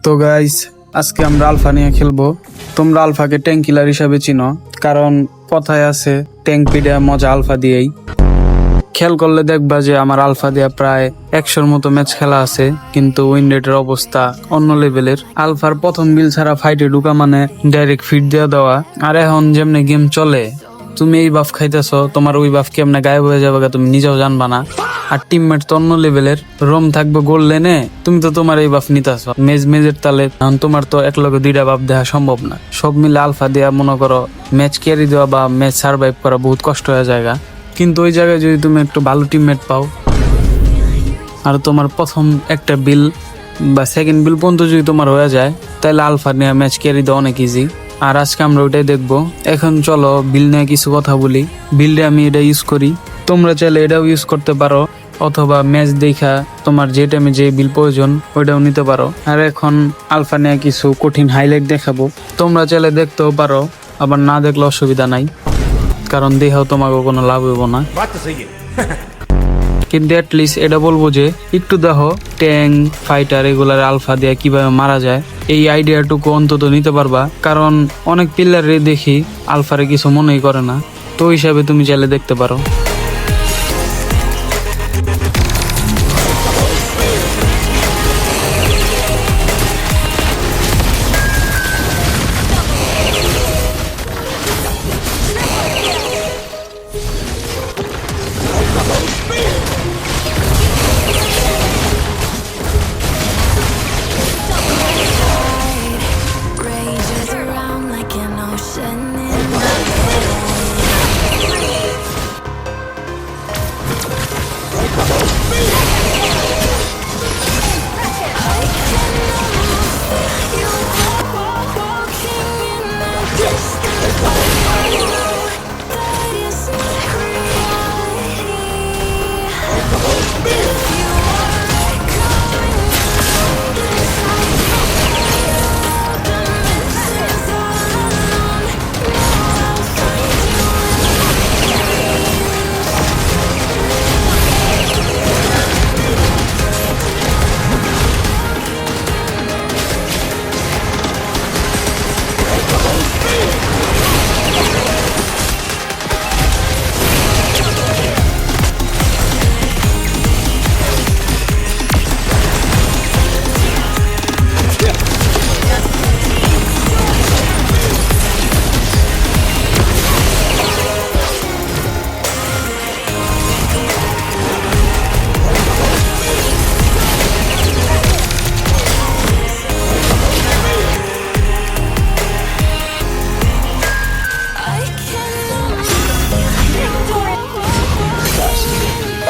তো গাইস, আজকে আমরা আলফা নিয়ে খেলবো। তোমরা আলফাকে ট্যাঙ্ক কিলার হিসাবে চিনো, কারণ কথায় আছে ট্যাঙ্ক পিডে মজা আলফা দিয়েই। খেয়াল করলে দেখবা যে আমার আলফা দিয়া প্রায় 100-র মতো ম্যাচ খেলা আছে, কিন্তু উইন রেটের অবস্থা অন্য লেভেলের। আলফার প্রথম বিল ছাড়া ফাইটে ঢুকা মানে ডাইরেক্ট ফিট দেওয়া দেওয়া। আর এখন যেমনি গেম চলে, তুমি এই বাফ খাইতেছ, তোমার ওই বাফ কেমনে গায়েব হয়ে যাবে তুমি নিজেও জানবা না। আর টিমমেট তো অন্য লেভেলের, রোম থাকবে গোল লেনে, তুমি তো তোমার এই বাফ নিতেছ মেজের তালে। এখন তোমার তো এক লগে 2টা বাফ দেওয়া সম্ভব না। সব মিলে আলফা দেওয়া মনে করো ম্যাচ ক্যারি দেওয়া বা ম্যাচ সার্ভাইভ করা বহুত কষ্ট হয়ে যায়। কিন্তু ওই জায়গায় যদি তুমি একটু ভালো টিমমেট পাও আর তোমার প্রথম একটা বিল বা সেকেন্ড বিল পর্যন্ত যদি তোমার হয়ে যায়, তাহলে আলফা নিয়ে ম্যাচ ক্যারি দেওয়া অনেক ইজি। আর আজকে আমরা ওইটাই দেখবো। এখন চলো বিল নিয়ে কিছু কথা বলি। বিলটা আমি এটা ইউজ করি, তোমরা চাইলে এটাও ইউজ করতে পারো, অথবা ম্যাচ দেখা তোমার যে টাইমে যে বিল প্রয়োজন ওইটাও নিতে পারো। আর এখন আলফা নিয়ে কিছু কঠিন হাইলাইট দেখাবো, তোমরা চাইলে দেখতেও পারো, আবার না দেখলে অসুবিধা নাই, কারণ দেখাও তোমাকে কোনো লাভ হইব না। কিন্তু অ্যাটলিস্ট এটা বলবো যে একটু দেখো ট্যাঙ্ক ফাইটার এগুলার আলফা দিয়ে কিভাবে মারা যায়, এই আইডিয়াটুকু অন্তত নিতে পারবা। কারণ অনেক প্লেয়ারে দেখি আলফারে কিছু মনেই করে না, তো হিসাবে তুমি চাইলে দেখতে পারো। Rages around like an ocean in my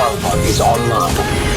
Alpha is online.